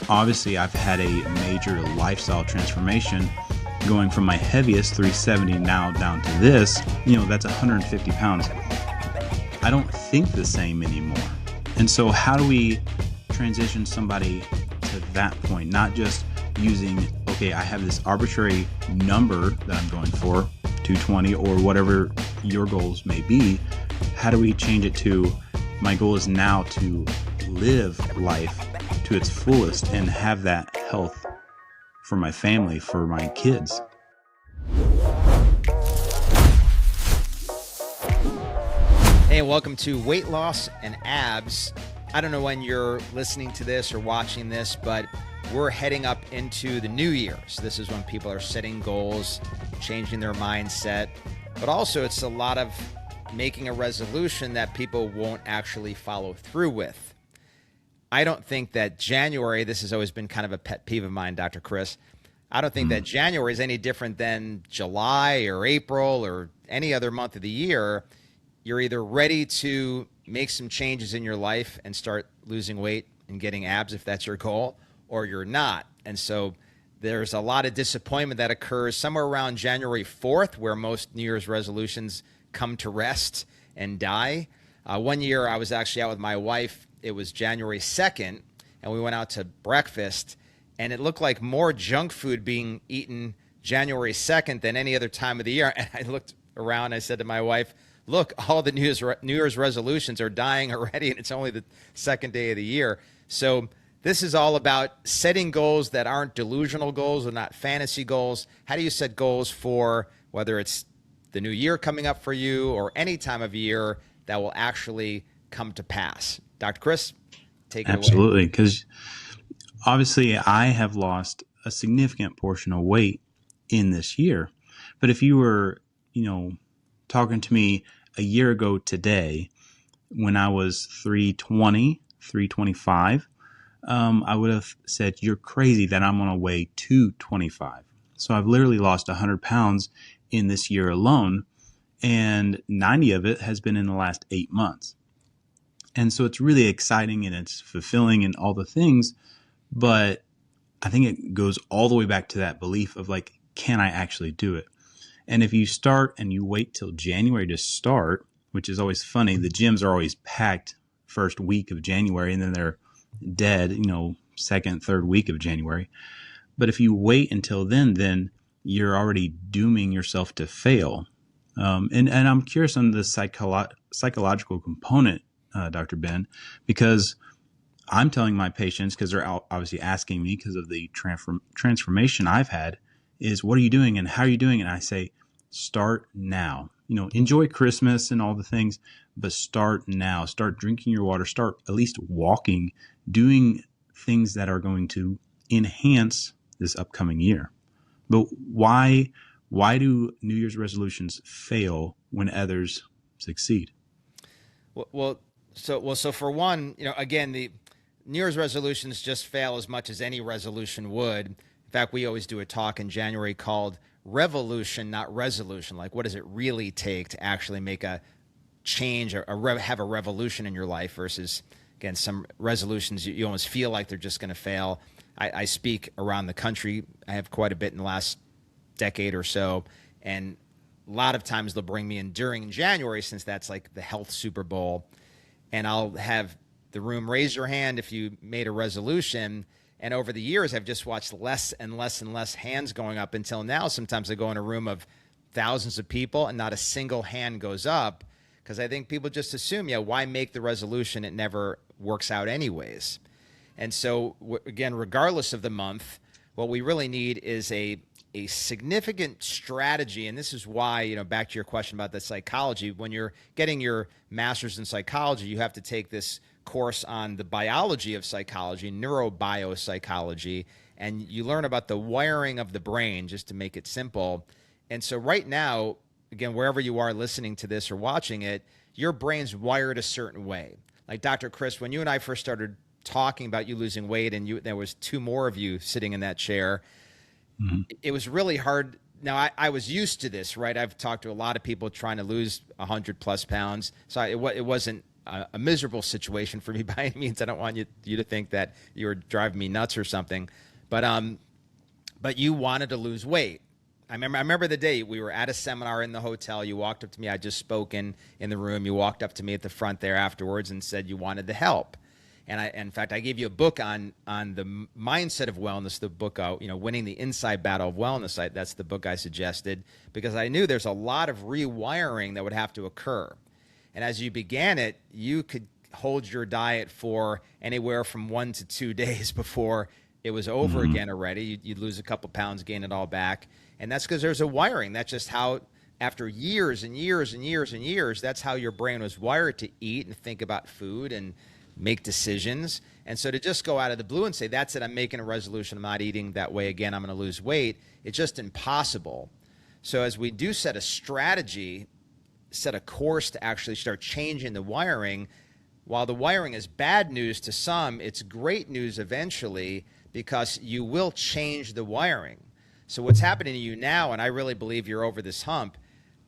Obviously, I've had a major lifestyle transformation going from my heaviest 370 now down to this, that's 150 pounds. I don't think the same anymore. And so how do we transition somebody to that point? Not just using, okay, I have this arbitrary number that I'm going for, 220 or whatever your goals may be. How do we change it to, my goal is now to live life to its fullest and have that health for my family, for my kids? Hey, welcome to Weight Loss and Abs. I don't know when you're listening to this or watching this, but we're heading up into the New Year's. This is when people are setting goals, changing their mindset, but also it's a lot of making a resolution that people won't actually follow through with. I don't think that January, this has always been kind of a pet peeve of mine, Dr. Chris. I don't think that January is any different than July or April or any other month of the year. You're either ready to make some changes in your life and start losing weight and getting abs if that's your goal, or you're not. And so there's a lot of disappointment that occurs somewhere around January 4th, where most New Year's resolutions come to rest and die. One year I was actually out with my wife. It was January 2nd, and we went out to breakfast, and it looked like more junk food being eaten January 2nd than any other time of the year. And I looked around, and I said to my wife, look, all the New Year's resolutions are dying already, and it's only the second day of the year. So this is all about setting goals that aren't delusional goals or not fantasy goals. How do you set goals for whether it's the new year coming up for you or any time of year that will actually come to pass? Dr. Chris, take it away. Absolutely, because obviously I have lost a significant portion of weight in this year. But if you were, talking to me a year ago today when I was 320, 325, I would have said, you're crazy that I'm going to weigh 225. So I've literally lost 100 pounds in this year alone, and 90 of it has been in the last 8 months. And so it's really exciting and it's fulfilling and all the things, but I think it goes all the way back to that belief of like, can I actually do it? And if you start and you wait till January to start, which is always funny, the gyms are always packed first week of January and then they're dead, second, third week of January. But if you wait until then you're already dooming yourself to fail. And I'm curious on the psychological component, Dr. Ben, because I'm telling my patients, because they're obviously asking me because of the transformation I've had, is what are you doing and how are you doing? And I say, start now. Enjoy Christmas and all the things, but start now. Start drinking your water. Start at least walking, doing things that are going to enhance this upcoming year. But why do New Year's resolutions fail when others succeed? So for one, again, the New Year's resolutions just fail as much as any resolution would. In fact, we always do a talk in January called Revolution, not Resolution. Like, what does it really take to actually make a change or have a revolution in your life versus, again, some resolutions you almost feel like they're just going to fail. I speak around the country. I have quite a bit in the last decade or so. And a lot of times they'll bring me in during January, since that's like the health Super Bowl. And I'll have the room raise your hand if you made a resolution. And over the years, I've just watched less and less and less hands going up until now. Sometimes I go in a room of thousands of people and not a single hand goes up, because I think people just assume, why make the resolution? It never works out anyways. And so, again, regardless of the month, what we really need is a significant strategy. And this is why, back to your question about the psychology, when you're getting your master's in psychology, you have to take this course on the biology of psychology, neurobiopsychology, and you learn about the wiring of the brain, just to make it simple. And so right now, again, wherever you are listening to this or watching it, your brain's wired a certain way. Like Dr. Chris, when you and I first started talking about you losing weight and there was two more of you sitting in that chair, it was really hard. Now, I was used to this, right? I've talked to a lot of people trying to lose 100 plus pounds. So it wasn't a miserable situation for me by any means. I don't want you to think that you were driving me nuts or something, but you wanted to lose weight. I remember the day we were at a seminar in the hotel. You walked up to me. I just spoken in the room. You walked up to me at the front there afterwards and said you wanted the help. And in fact, I gave you a book on the mindset of wellness. The book, winning the inside battle of wellness. That's the book I suggested because I knew there's a lot of rewiring that would have to occur. And as you began it, you could hold your diet for anywhere from 1 to 2 days before it was over again already. You'd lose a couple pounds, gain it all back. And that's because there's a wiring. That's just how, after years and years and years and years, that's how your brain was wired to eat and think about food and make decisions. And so to just go out of the blue and say, that's it, I'm making a resolution, I'm not eating that way again, I'm going to lose weight, it's just impossible. So as we do set a strategy, set a course to actually start changing the wiring, while the wiring is bad news to some, it's great news eventually because you will change the wiring. So what's happening to you now, and I really believe you're over this hump,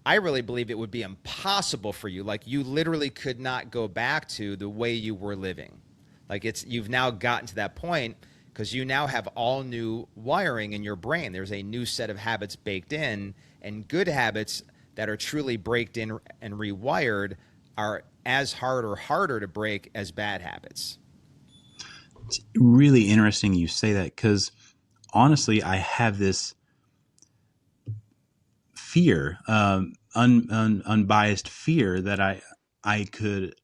I really believe it would be impossible for you. Like you literally could not go back to the way you were living. Like you've now gotten to that point because you now have all new wiring in your brain. There's a new set of habits baked in, and good habits that are truly baked in and rewired are as hard or harder to break as bad habits. It's really interesting you say that because honestly, I have this fear, unbiased fear that I could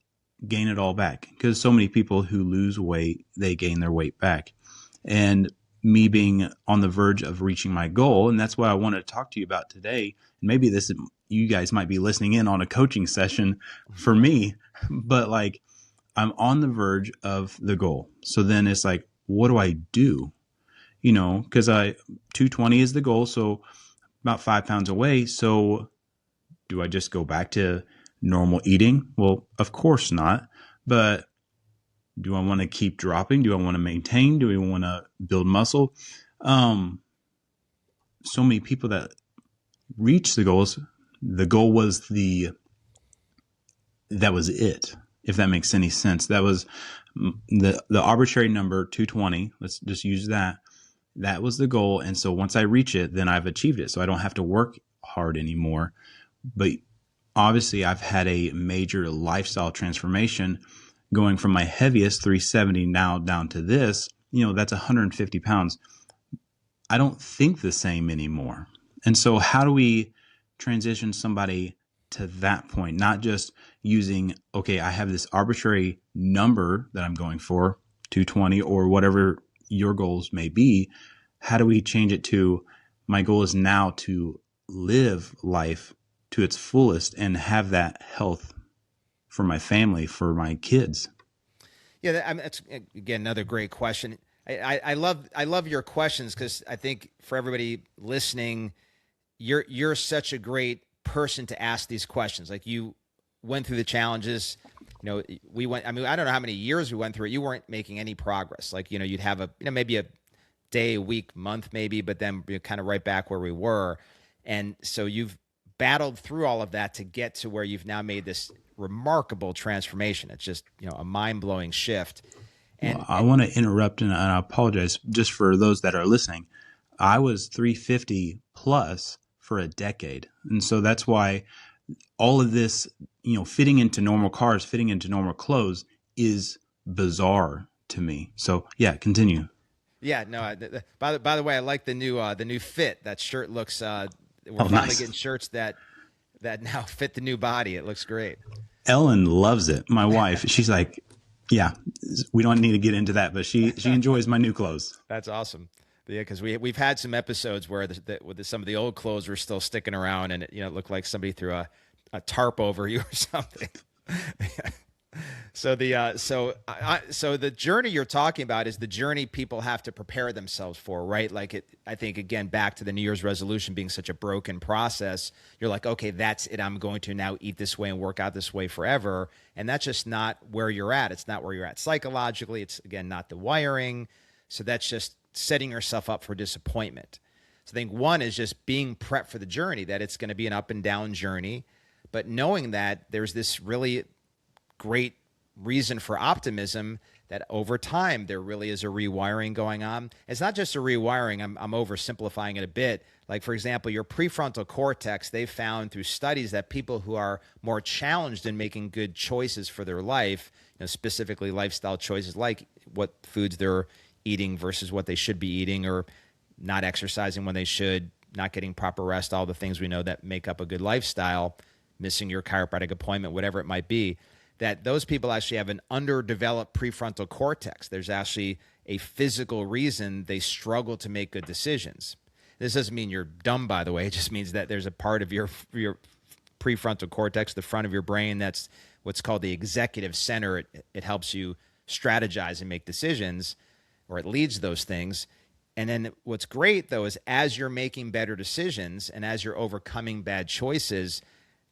gain it all back because so many people who lose weight, they gain their weight back. And me being on the verge of reaching my goal, and that's what I wanted to talk to you about today. Maybe you guys might be listening in on a coaching session for me, but like I'm on the verge of the goal. So then it's like, what do I do? Because 220 is the goal. So about 5 pounds away. So do I just go back to normal eating? Well, of course not. But do I want to keep dropping? Do I want to maintain? Do we want to build muscle? So many people that reach the goals, the goal was that was it. If that makes any sense, that was the arbitrary number 220. Let's just use that. That was the goal. And so once I reach it, then I've achieved it. So I don't have to work hard anymore. But obviously I've had a major lifestyle transformation going from my heaviest 370 now down to this, that's 150 pounds. I don't think the same anymore. And so how do we transition somebody to that point? Not just using, okay, I have this arbitrary number that I'm going for, 220 or whatever your goals may be. How do we change it to my goal is now to live life to its fullest and have that health for my family, for my kids? Yeah, that's again another great question. I love your questions because I think for everybody listening, you're such a great person to ask these questions. Like you went through the challenges. We went. I mean, I don't know how many years we went through it. You weren't making any progress. Like you'd have maybe a day, a week, month, maybe, but then you're kind of right back where we were. And so you've battled through all of that to get to where you've now made this remarkable transformation. It's just, a mind-blowing shift. And I want to interrupt and I apologize just for those that are listening. I was 350 plus for a decade. And so that's why all of this, fitting into normal cars, fitting into normal clothes is bizarre to me. So yeah, continue. Yeah, no. By the way, I like the new fit. That shirt looks. We're finally nice. getting shirts that now fit the new body. It looks great. Ellen loves it. My wife, she's like, yeah, we don't need to get into that, but she enjoys my new clothes. That's awesome. Yeah, because we've had some episodes where some of the old clothes were still sticking around, and it looked like somebody threw a tarp over you or something. So the journey you're talking about is the journey people have to prepare themselves for, right? Like I think again, back to the New Year's resolution being such a broken process, you're like, okay, that's it. I'm going to now eat this way and work out this way forever. And that's just not where you're at. It's not where you're at psychologically. It's again, not the wiring. So that's just setting yourself up for disappointment. So I think one is just being prepped for the journey, that it's going to be an up and down journey, but knowing that there's this really great reason for optimism that over time there really is a rewiring going on. It's not just a rewiring, I'm oversimplifying it a bit. Like, for example, your prefrontal cortex, they've found through studies that people who are more challenged in making good choices for their life, specifically lifestyle choices like what foods they're eating versus what they should be eating, or not exercising when they should, not getting proper rest, all the things we know that make up a good lifestyle, missing your chiropractic appointment, whatever it might be, that those people actually have an underdeveloped prefrontal cortex. There's actually a physical reason they struggle to make good decisions. This doesn't mean you're dumb, by the way. It just means that there's a part of your prefrontal cortex, the front of your brain, that's what's called the executive center. It helps you strategize and make decisions, or it leads those things. And then what's great, though, is as you're making better decisions and as you're overcoming bad choices,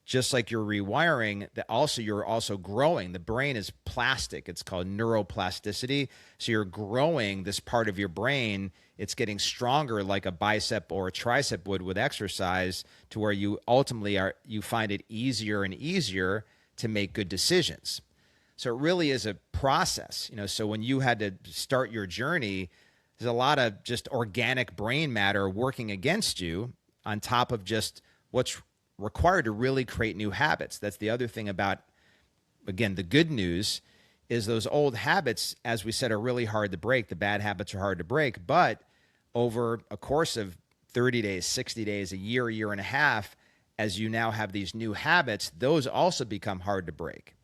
just like you're rewiring, that also you're also growing. The brain is plastic. It's called neuroplasticity. So you're growing this part of your brain. It's getting stronger like a bicep or a tricep would with exercise, to where you ultimately you find it easier and easier to make good decisions. So it really is a process. So when you had to start your journey, there's a lot of just organic brain matter working against you on top of just what's required to really create new habits. That's the other thing about, again, the good news is those old habits, as we said, are really hard to break. The bad habits are hard to break, but over a course of 30 days, 60 days, a year and a half, as you now have these new habits, those also become hard to break.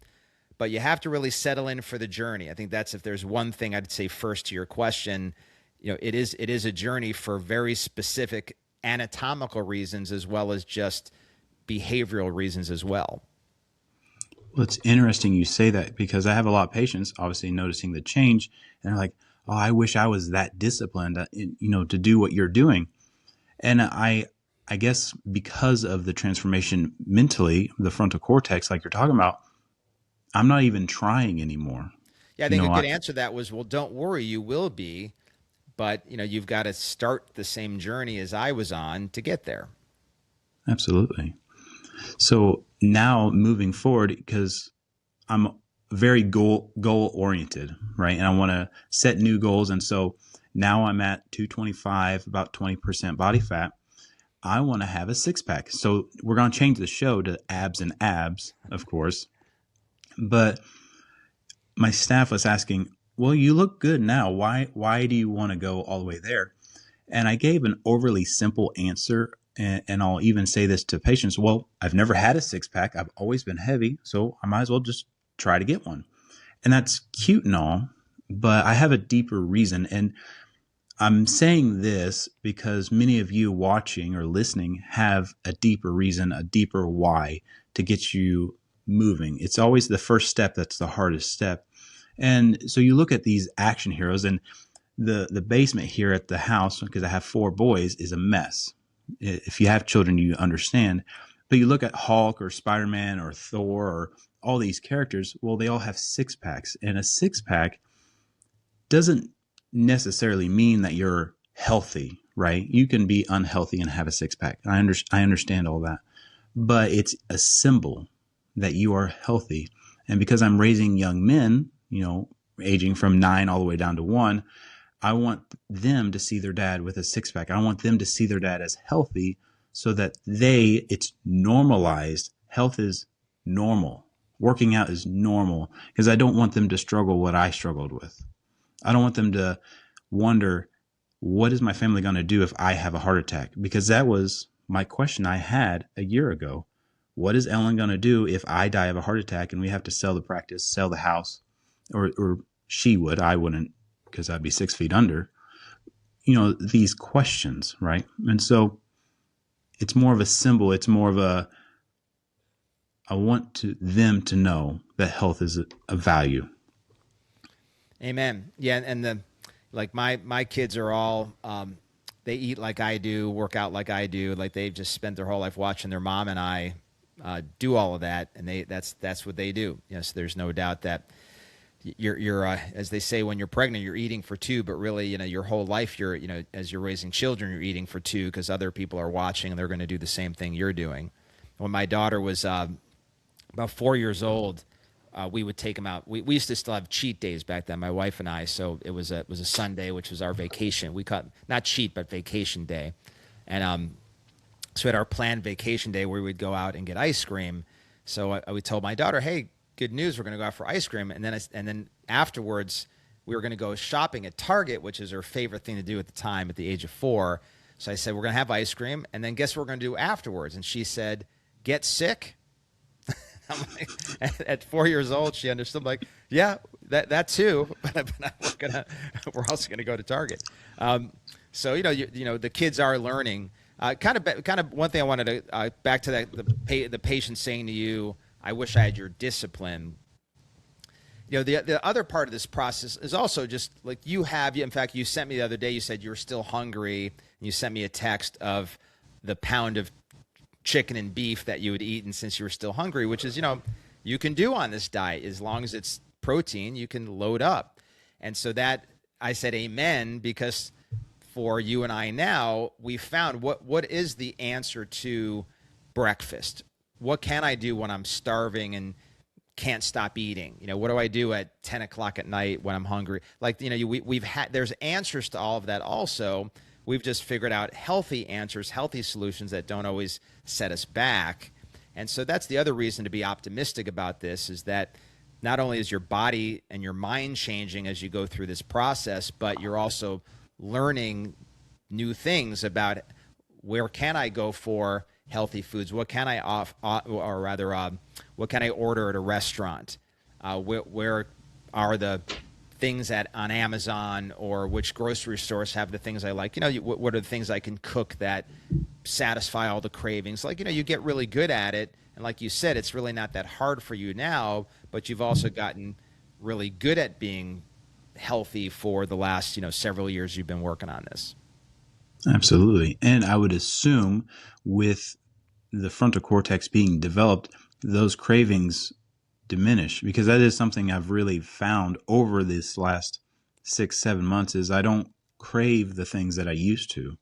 But you have to really settle in for the journey. I think that's, if there's one thing I'd say first to your question, it is a journey for very specific anatomical reasons, as well as just behavioral reasons as well. Well, it's interesting you say that, because I have a lot of patients obviously noticing the change, and they're like, oh, I wish I was that disciplined, to do what you're doing. And I guess because of the transformation mentally, the frontal cortex, like you're talking about, I'm not even trying anymore. Yeah, I think a good answer to that was, well, don't worry, you will be, but you've got to start the same journey as I was on to get there. Absolutely. So now moving forward, because I'm very goal oriented, right? And I want to set new goals. And so now I'm at 225, about 20% body fat. I want to have a six pack. So we're going to change the show to abs and abs, of course. But my staff was asking, well, you look good now. Why do you want to go all the way there? And I gave an overly simple answer. And I'll even say this to patients. Well, I've never had a six pack. I've always been heavy, so I might as well just try to get one. And that's cute and all, but I have a deeper reason. And I'm saying this because many of you watching or listening have a deeper reason, a deeper why to get you moving. It's always the first step that's the hardest step. And so you look at these action heroes, and the basement here at the house, because I have 4 boys, is a mess. If you have children, you understand. But you look at Hulk or Spider-Man or Thor or all these characters, well, they all have six packs. And a six pack doesn't necessarily mean that you're healthy, right? You can be unhealthy and have a six pack. I understand all that. But it's a symbol that you are healthy. And because I'm raising young men, aging from 9 all the way down to 1, I want them to see their dad with a six pack. I want them to see their dad as healthy, so that it's normalized. Health is normal. Working out is normal, because I don't want them to struggle what I struggled with. I don't want them to wonder, what is my family going to do if I have a heart attack? Because that was my question I had a year ago. What is Ellen going to do if I die of a heart attack and we have to sell the practice, sell the house? Or she would. I wouldn't, because I'd be 6 feet under. These questions, right? And so it's more of a symbol. It's more of I want them to know that health is a value. Amen. Yeah, and my kids are all they eat like I do, work out like I do. Like, they've just spent their whole life watching their mom and I do all of that, and that's what they do. Yes, there's no doubt that you're as they say, when you're pregnant, you're eating for 2, but really, your whole life, as you're raising children, you're eating for 2, because other people are watching and they're going to do the same thing you're doing. When my daughter was about 4 years old, we would take them out. We used to still have cheat days back then, my wife and I. So it was a Sunday, which was our vacation. We caught not cheat, but vacation day, and so we had our planned vacation day where we'd go out and get ice cream. So we told my daughter, "Hey, good news, we're going to go out for ice cream." And then afterwards, we were going to go shopping at Target, which is her favorite thing to do at the time, at the age of 4. So I said, "We're going to have ice cream, and then guess what we're going to do afterwards?" And she said, "Get sick." I'm like, at 4 years old, she understood. I'm like, yeah, that too, but we're also gonna go to Target. So the kids are learning. Kind of one thing I wanted to back to that the patient saying to you, "I wish I had your discipline." The other part of this process is also just like you have. In fact, you sent me the other day. You said you were still hungry, and you sent me a text of the pound of chicken and beef that you had eaten since you were still hungry, which is, you can do on this diet. As long as it's protein, you can load up. And so that I said amen, because for you and I now, we found what is the answer to breakfast. What can I do when I'm starving and can't stop eating? What do I do at 10 o'clock at night when I'm hungry? Like, there's answers to all of that also. We've just figured out healthy answers, healthy solutions that don't always set us back. And so that's the other reason to be optimistic about this, is that not only is your body and your mind changing as you go through this process, but you're also learning new things about where can I go for healthy foods? What can I what can I order at a restaurant? Where are the things on Amazon, or which grocery stores have the things I like? What are the things I can cook that satisfy all the cravings? Like, you get really good at it. And like you said, it's really not that hard for you now, but you've also gotten really good at being healthy for the last, several years you've been working on this. Absolutely. And I would assume with the frontal cortex being developed, those cravings diminish, because that is something I've really found over this last 6-7 months is I don't crave the things that I used to.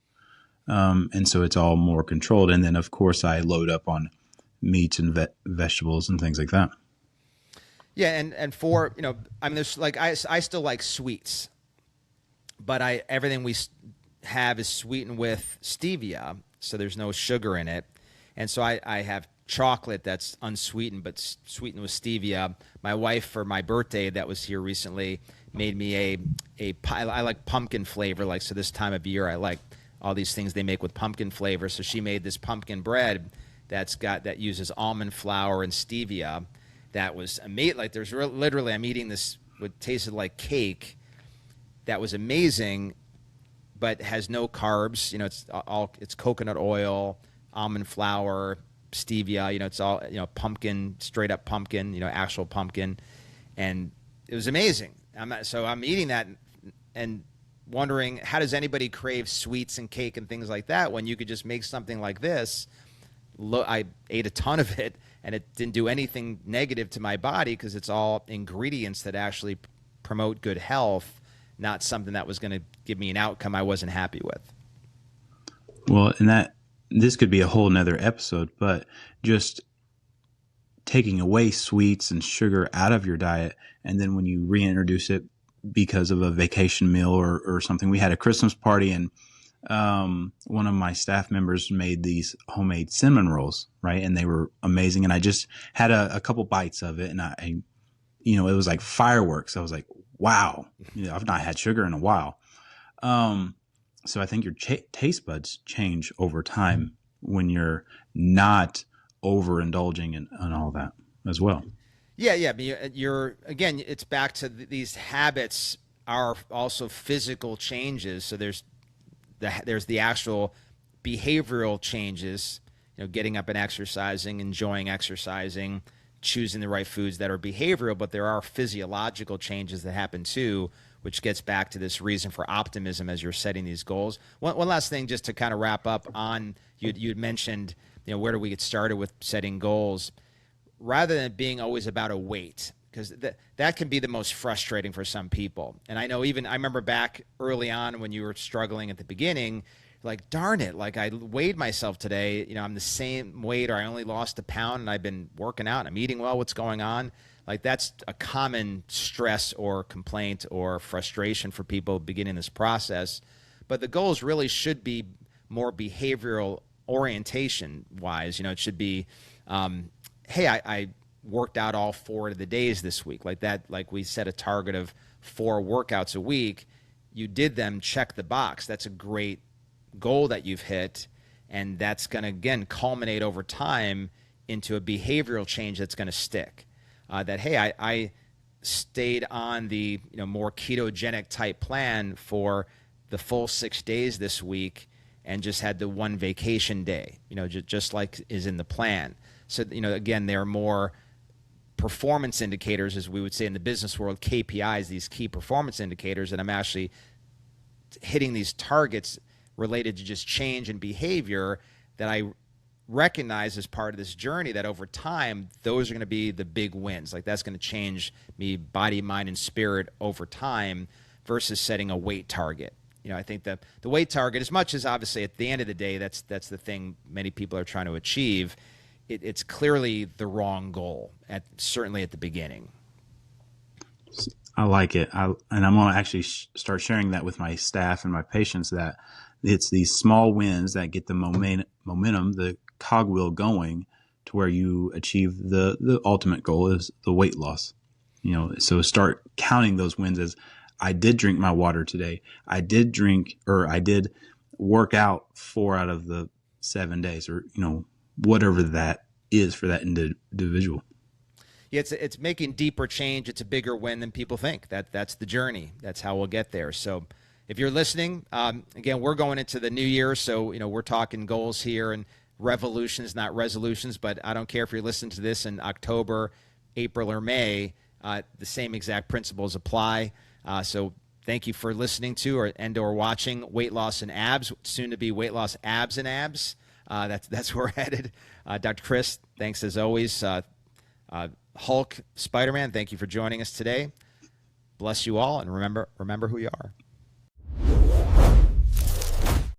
And so it's all more controlled. And then, of course, I load up on meats and vegetables and things like that. Yeah. And for, there's like, I still like sweets, but everything we have is sweetened with stevia. So there's no sugar in it. And so I have chocolate that's unsweetened but sweetened with stevia. My wife, for my birthday that was here recently, made me a pie. I like pumpkin flavor. Like, so this time of year, I like all these things they make with pumpkin flavor. So she made this pumpkin bread that uses almond flour and stevia. That was amazing. Like, literally, I'm eating this what tasted like cake. That was amazing, but has no carbs. It's coconut oil, almond flour, stevia. It's all pumpkin, straight up pumpkin. Actual pumpkin, and it was amazing. I'm eating that and wondering, how does anybody crave sweets and cake and things like that when you could just make something like this? I ate a ton of it, and it didn't do anything negative to my body because it's all ingredients that actually promote good health, not something that was going to give me an outcome I wasn't happy with. Well, and this could be a whole nother episode, but just taking away sweets and sugar out of your diet, and then when you reintroduce it because of a vacation meal or something. We had a Christmas party, and one of my staff members made these homemade cinnamon rolls, right? And they were amazing. And I just had a couple bites of it, and it was like fireworks. I was like, wow, I've not had sugar in a while. So I think your taste buds change over time when you're not overindulging and all that as well. Yeah. But you're again, it's back to these habits are also physical changes. So there's the actual behavioral changes, getting up and exercising, enjoying exercising, choosing the right foods that are behavioral, but there are physiological changes that happen too, which gets back to this reason for optimism as you're setting these goals. One last thing, just to kind of wrap up on, you'd mentioned, where do we get started with setting goals? Rather than being always about a weight, because that can be the most frustrating for some people. And I know I remember back early on when you were struggling at the beginning, like, darn it, like I weighed myself today, I'm the same weight, or I only lost a pound and I've been working out and I'm eating well, what's going on? Like that's a common stress or complaint or frustration for people beginning this process. But the goals really should be more behavioral orientation wise. It should be, hey, I worked out all 4 of the days this week. Like that, like we set a target of 4 workouts a week. You did them, check the box. That's a great goal that you've hit. And that's going to, again, culminate over time into a behavioral change that's going to stick. That, hey, I stayed on the more ketogenic type plan for the full 6 days this week and just had the 1 vacation day, just like is in the plan. So, again, there are more performance indicators, as we would say in the business world, KPIs, these key performance indicators, and I'm actually hitting these targets related to just change in behavior that I recognize as part of this journey, that over time, those are going to be the big wins. Like that's going to change me body, mind, and spirit over time versus setting a weight target. I think that the weight target, as much as obviously at the end of the day, that's the thing many people are trying to achieve, it's clearly the wrong goal, certainly at the beginning. I like it. And I'm going to actually start sharing that with my staff and my patients, that it's these small wins that get the momentum, the cogwheel going to where you achieve the ultimate goal is the weight loss. So start counting those wins as, I did drink my water today. I did work out 4 out of the 7 days, or, whatever that is for that individual. Yeah, it's making deeper change. It's a bigger win than people think. That's the journey. That's how we'll get there. So if you're listening, again, we're going into the new year. So, we're talking goals here and revolutions, not resolutions, but I don't care if you're listening to this in October, April, or May, the same exact principles apply. So thank you for listening to or watching Weight Loss and Abs, soon to be Weight Loss Abs and Abs. That's where we're headed. Dr. Chris, thanks as always. Hulk Spider-Man, thank you for joining us today. Bless you all, and remember who you are.